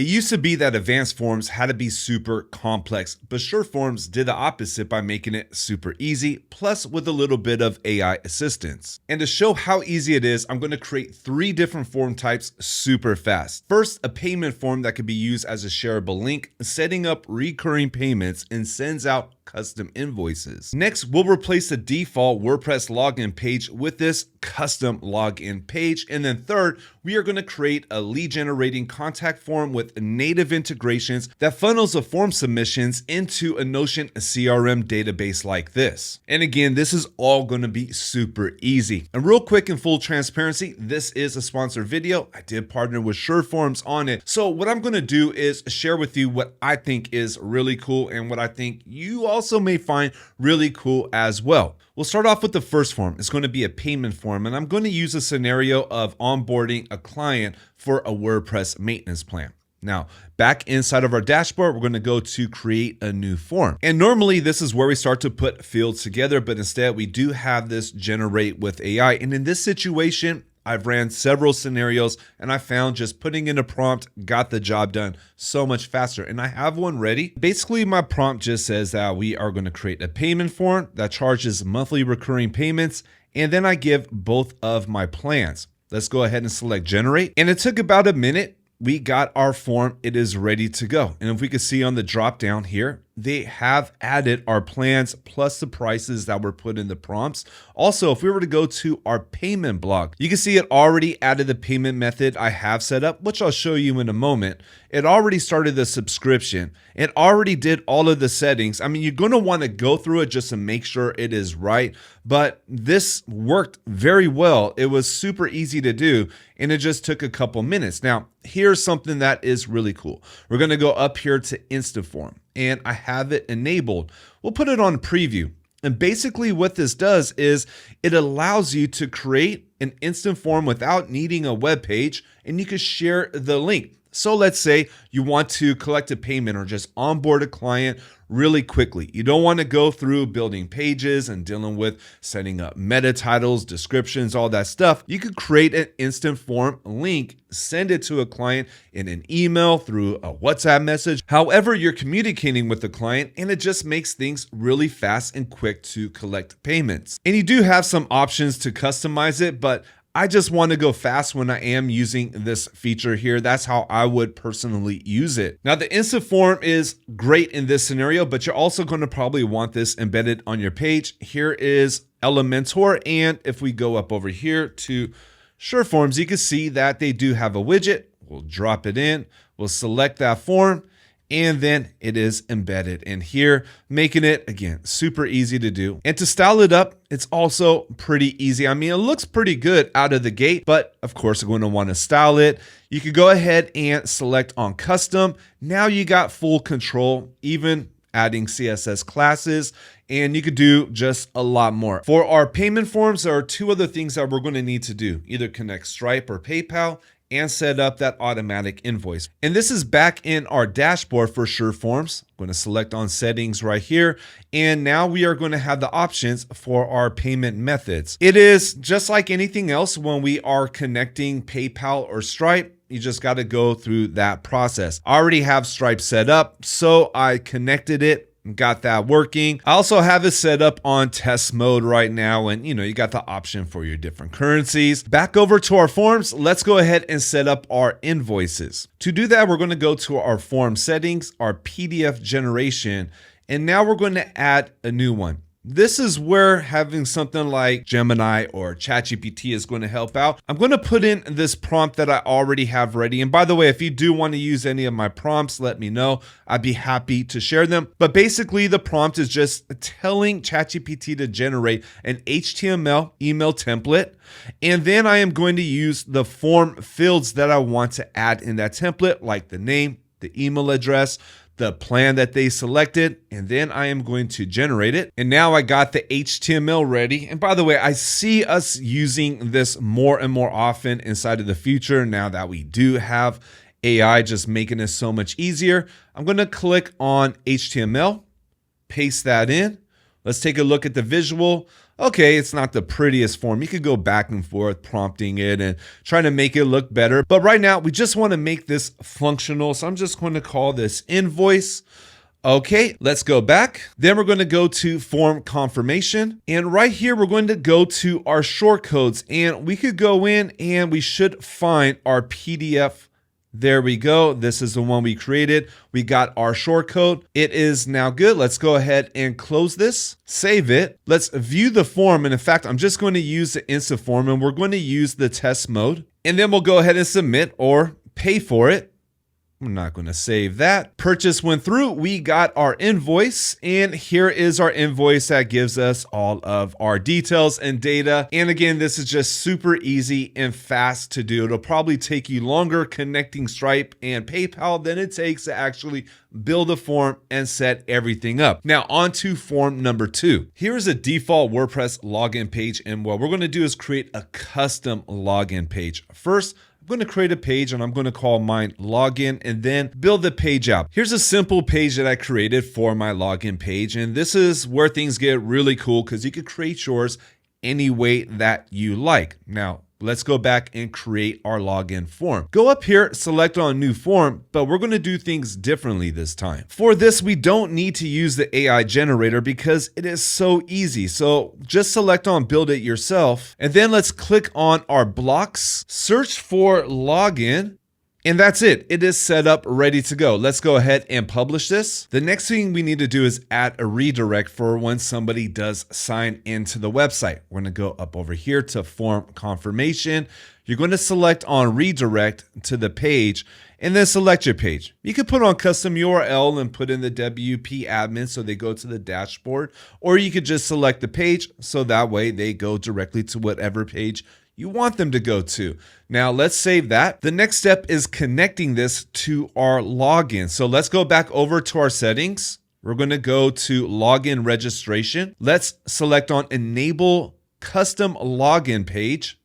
It used to be that advanced forms had to be super complex, but SureForms did the opposite by making it super easy, plus with a little bit of AI assistance. And to show how easy it is, I'm going to create 3 different form types super fast. First, a payment form that could be used as a shareable link, setting up recurring payments and sends out custom invoices. Next, we'll replace the default WordPress login page with this custom login page. And then third, we are going to create a lead generating contact form with native integrations that funnels the form submissions into a Notion CRM database like this. And again, this is all going to be super easy. And real quick and full transparency, this is a sponsored video. I did partner with SureForms on it. So what I'm going to do is share with you what I think is really cool and what I think you also may find really cool as well. We'll start off with the first form. It's going to be a payment form, and I'm going to use a scenario of onboarding a client for a WordPress maintenance plan. Now, back inside of our dashboard, we're going to go to create a new form. And normally this is where we start to put fields together, but instead we do have this generate with AI. And in this situation, I've ran several scenarios and I found just putting in a prompt got the job done so much faster. And I have one ready. Basically, my prompt just says that we are going to create a payment form that charges monthly recurring payments. And then I give both of my plans. Let's go ahead and select generate. And it took about a minute. We got our form. It is ready to go. And if we could see on the drop down here, they have added our plans plus the prices that were put in the prompts. Also, if we were to go to our payment block, you can see it already added the payment method I have set up, which I'll show you in a moment. It already started the subscription. It already did all of the settings. I mean, you're going to want to go through it just to make sure it is right. But this worked very well. It was super easy to do, and it just took a couple minutes. Now, here's something that is really cool. We're going to go up here to Insta form, and I have it enabled. We'll put it on preview. And basically what this does is it allows you to create an instant form without needing a web page, and you can share the link. So let's say you want to collect a payment or just onboard a client really quickly. You don't want to go through building pages and dealing with setting up meta titles, descriptions, all that stuff. You could create an instant form link, send it to a client in an email, through a WhatsApp message, however you're communicating with the client, and it just makes things really fast and quick to collect payments. And you do have some options to customize it, but I just want to go fast when I am using this feature here. That's how I would personally use it. Now, the instant form is great in this scenario, but you're also going to probably want this embedded on your page. Here is Elementor. And if we go up over here to SureForms, you can see that they do have a widget. We'll drop it in. We'll select that form. And then it is embedded in here, making it, again, super easy to do. And to style it up, it's also pretty easy. I mean, it looks pretty good out of the gate, but of course, you're going to want to style it. You could go ahead and select on custom. Now you got full control, even adding CSS classes, and you could do just a lot more. For our payment forms, there are 2 other things that we're going to need to do, either connect Stripe or PayPal, and set up that automatic invoice. And this is back in our dashboard for SureForms. I'm going to select on settings right here. And now we are going to have the options for our payment methods. It is just like anything else when we are connecting PayPal or Stripe. You just got to go through that process. I already have Stripe set up, so I connected it. Got that working. I also have it set up on test mode right now. And you got the option for your different currencies. Back over to our forms. Let's go ahead and set up our invoices. To do that, we're going to go to our form settings, our PDF generation, and now we're going to add a new one. This is where having something like Gemini or ChatGPT is going to help out. I'm going to put in this prompt that I already have ready. And by the way, if you do want to use any of my prompts, let me know. I'd be happy to share them. But basically, the prompt is just telling ChatGPT to generate an HTML email template. And then I am going to use the form fields that I want to add in that template, like the name, the email address, the plan that they selected, and then I am going to generate it. And now I got the HTML ready. And by the way, I see us using this more and more often inside of the future now that we do have AI just making it so much easier. I'm going to click on HTML, paste that in. Let's take a look at the visual. Okay, it's not the prettiest form. You could go back and forth prompting it and trying to make it look better. But right now, we just want to make this functional. So I'm just going to call this invoice. Okay, let's go back. Then we're going to go to form confirmation. And right here, we're going to go to our shortcodes. And we could go in and we should find our PDF. There we go. This is the one we created. We got our shortcode. It is now good. Let's go ahead and close this, save it. Let's view the form. And in fact, I'm just going to use the Insta form and we're going to use the test mode. And then we'll go ahead and submit or pay for it. I'm not going to save that. Purchase went through. We got our invoice, and here is our invoice that gives us all of our details and data. And again, this is just super easy and fast to do. It'll probably take you longer connecting Stripe and PayPal than it takes to actually build a form and set everything up. Now on to form number 2. Here's a default WordPress login page, and what we're going to do is create a custom login page. First, I'm going to create a page and I'm going to call mine login and then build the page out. Here's a simple page that I created for my login page. And this is where things get really cool because you could create yours any way that you like. Now, let's go back and create our login form. Go up here, select on new form, but we're going to do things differently this time. For this, we don't need to use the AI generator because it is so easy. So just select on build it yourself. And then let's click on our blocks, search for login. And that's it. It is set up, ready to go. Let's go ahead and publish this. The next thing we need to do is add a redirect for when somebody does sign into the website. We're going to go up over here to form confirmation. You're going to select on redirect to the page and then select your page. You could put on custom URL and put in the WP admin so they go to the dashboard, or you could just select the page so that way they go directly to whatever page you want them to go to. Now let's save that. The next step is connecting this to our login. So let's go back over to our settings. We're going to go to login registration. Let's select on enable custom login page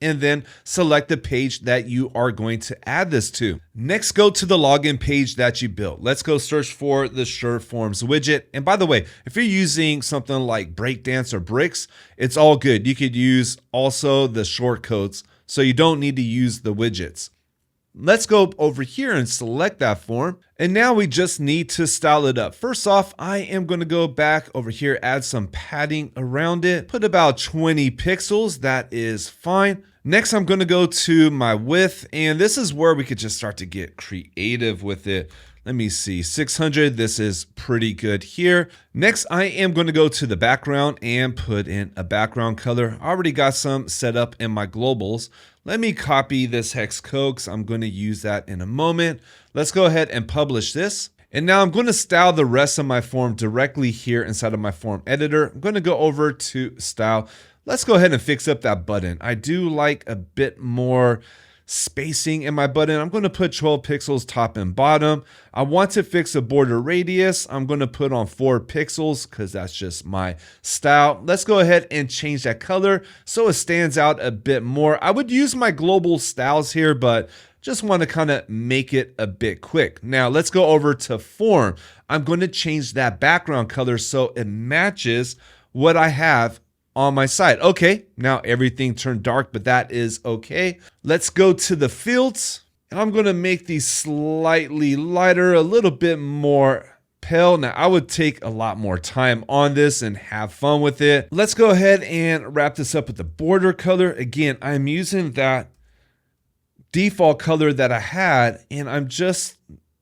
and then select the page that you are going to add this to. Next, go to the login page that you built. Let's go search for the SureForms widget. And by the way, if you're using something like Breakdance or Bricks, it's all good. You could use also the shortcodes, so you don't need to use the widgets. Let's go over here and select that form. And now we just need to style it up. First off, I am going to go back over here, add some padding around it, put about 20 pixels. That is fine. Next, I'm going to go to my width, and this is where we could just start to get creative with it. Let me see, 600, this is pretty good here. Next, I am going to go to the background and put in a background color. I already got some set up in my globals. Let me copy this hex code because I'm going to use that in a moment. Let's go ahead and publish this. And now I'm going to style the rest of my form directly here inside of my form editor. I'm going to go over to style. Let's go ahead and fix up that button. I do like a bit more spacing in my button. I'm going to put 12 pixels top and bottom. I want to fix the border radius. I'm going to put on 4 pixels because that's just my style. Let's go ahead and change that color so it stands out a bit more. I would use my global styles here, but just want to kind of make it a bit quick. Now let's go over to form. I'm going to change that background color so it matches what I have on my side. Okay, now everything turned dark, but that is okay. Let's go to the fields, and I'm going to make these slightly lighter, a little bit more pale. Now I would take a lot more time on this and have fun with it. Let's go ahead and wrap this up with the border color. Again, I'm using that default color that I had, and I'm just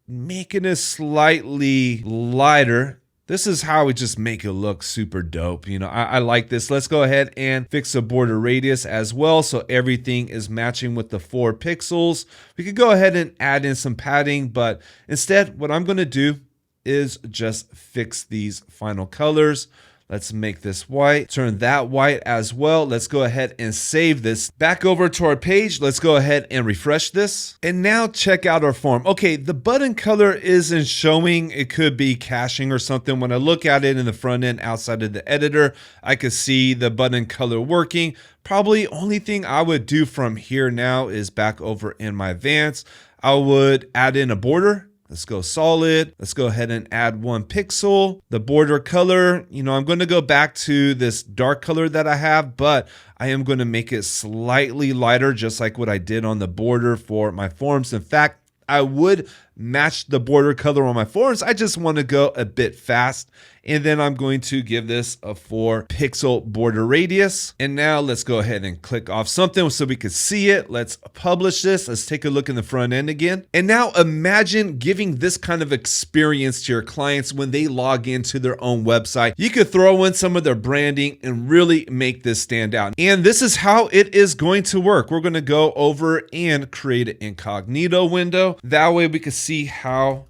making it slightly lighter. This is how we just make it look super dope. You know, I like this. Let's go ahead and fix the border radius as well, so everything is matching with the 4 pixels. We could go ahead and add in some padding, but instead what I'm going to do is just fix these final colors. Let's make this white, turn that white as well. Let's go ahead and save this. Back over to our page. Let's go ahead and refresh this. And now check out our form. Okay, the button color isn't showing. It could be caching or something. When I look at it in the front end outside of the editor, I could see the button color working. Probably only thing I would do from here now is back over in my advanced. I would add in a border. Let's go solid. Let's go ahead and add 1 pixel. The border color, I'm going to go back to this dark color that I have, but I am going to make it slightly lighter, just like what I did on the border for my forms. In fact, I would match the border color on my forms. I just want to go a bit fast. And then I'm going to give this a 4 pixel border radius. And now let's go ahead and click off something so we can see it. Let's publish this. Let's take a look in the front end again. And now imagine giving this kind of experience to your clients when they log into their own website. You could throw in some of their branding and really make this stand out. And this is how it is going to work. We're going to go over and create an incognito window. That way we can see how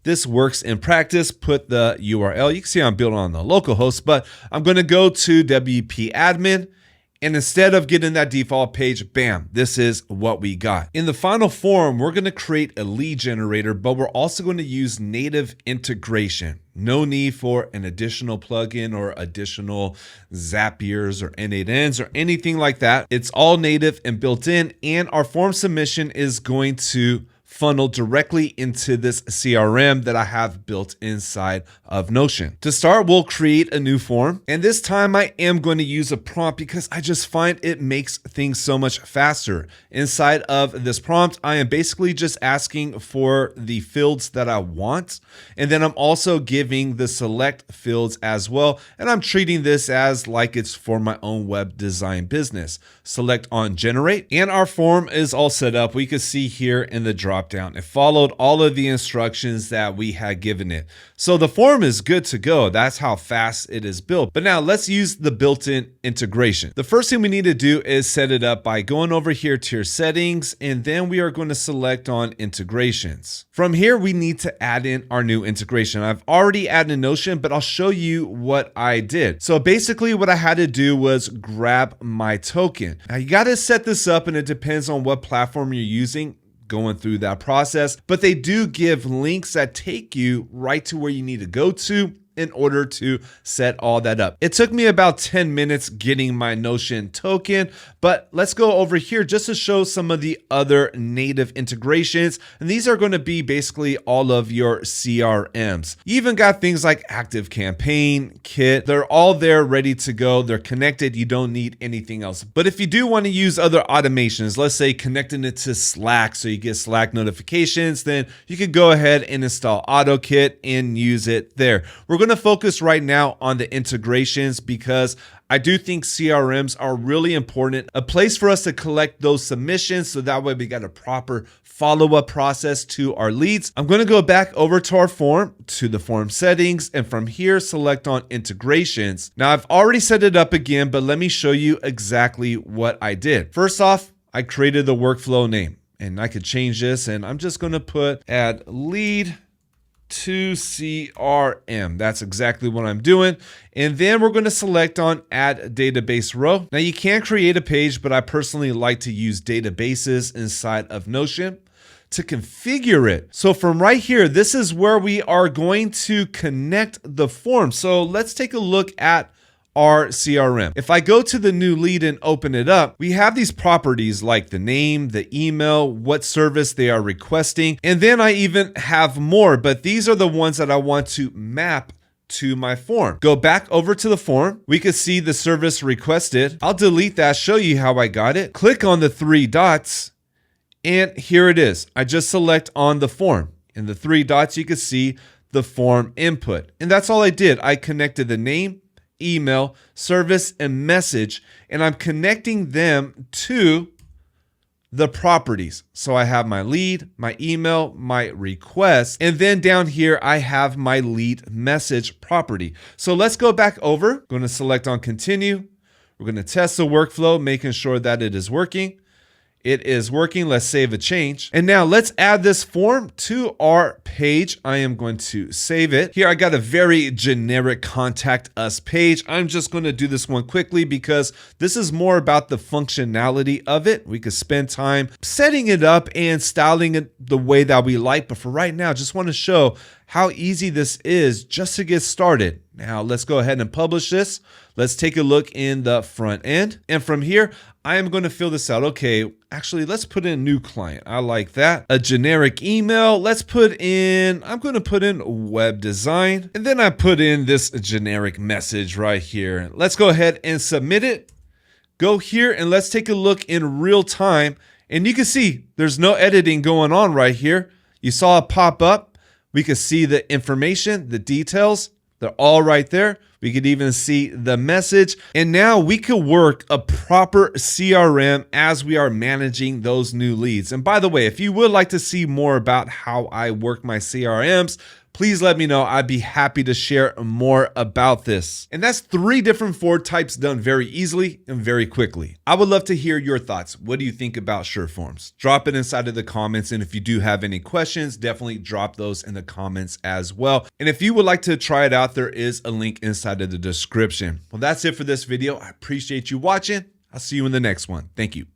this works in practice. Put the URL. You can see I'm built on the local host, but I'm going to go to WP admin. And instead of getting that default page, bam, this is what we got. In the final form, we're going to create a lead generator, but we're also going to use native integration. No need for an additional plugin or additional Zapiers or N8Ns or anything like that. It's all native and built in, and our form submission is going to funnel directly into this CRM that I have built inside of Notion. To start, we'll create a new form. And this time I am going to use a prompt because I just find it makes things so much faster. Inside of this prompt, I am basically just asking for the fields that I want. And then I'm also giving the select fields as well. And I'm treating this as like it's for my own web design business. Select on generate. And our form is all set up. We can see here in the drop down. It followed all of the instructions that we had given it. So the form is good to go. That's how fast it is built. But now let's use the built-in integration. The first thing we need to do is set it up by going over here to your settings, and then we are going to select on integrations. From here, we need to add in our new integration. I've already added Notion, but I'll show you what I did. So basically what I had to do was grab my token. Now you got to set this up, and it depends on what platform you're using, going through that process, but they do give links that take you right to where you need to go to in order to set all that up. It took me about 10 minutes getting my Notion token, but let's go over here just to show some of the other native integrations. And these are going to be basically all of your CRMs. You even got things like ActiveCampaign, Kit. They're all there ready to go. They're connected. You don't need anything else. But if you do want to use other automations, let's say connecting it to Slack so you get Slack notifications, then you could go ahead and install AutoKit and use it there. We're going to focus right now on the integrations because I do think CRMs are really important, a place for us to collect those submissions so that way we got a proper follow-up process to our leads. I'm going to go back over to our form, to the form settings, and from here select on integrations. Now I've already set it up again, but let me show you exactly what I did. First off, I created the workflow name, and I could change this, and I'm just going to put add lead to CRM. That's exactly what I'm doing. And then we're going to select on add database row. Now you can create a page, but I personally like to use databases inside of Notion to configure it. So from right here, this is where we are going to connect the form. So let's take a look at our CRM. If I go to the new lead and open it up, we have these properties like the name, the email, what service they are requesting, and then I even have more, but these are the ones that I want to map to my form. Go back over to the form. We can see the service requested. I'll delete that, show you how I got it. Click on the 3 dots, and here it is. I just select on the form. In the 3 dots, you can see the form input. And that's all I did. I connected the name, email, service, and message, and I'm connecting them to the properties. So I have my lead, my email, my request, and then down here I have my lead message property. So let's go back over. Going to select on continue. We're going to test the workflow, making sure that it is working. It is working. Let's save a change. And now let's add this form to our page. I am going to save it. Here I got a very generic contact us page. I'm just going to do this one quickly because this is more about the functionality of it. We could spend time setting it up and styling it the way that we like. But for right now, just want to show how easy this is just to get started. Now let's go ahead and publish this. Let's take a look in the front end. And from here, I am going to fill this out. Okay, actually, let's put in new client. I like that. A generic email. Let's put in, I'm going to put in web design. And then I put in this generic message right here. Let's go ahead and submit it. Go here and let's take a look in real time. And you can see there's no editing going on right here. You saw it pop up. We can see the information, the details. They're all right there. We could even see the message. And now we could work a proper CRM as we are managing those new leads. And by the way, if you would like to see more about how I work my CRMs, please let me know. I'd be happy to share more about this. And that's 3 different form types done very easily and very quickly. I would love to hear your thoughts. What do you think about SureForms? Drop it inside of the comments. And if you do have any questions, definitely drop those in the comments as well. And if you would like to try it out, there is a link inside of the description. Well, that's it for this video. I appreciate you watching. I'll see you in the next one. Thank you.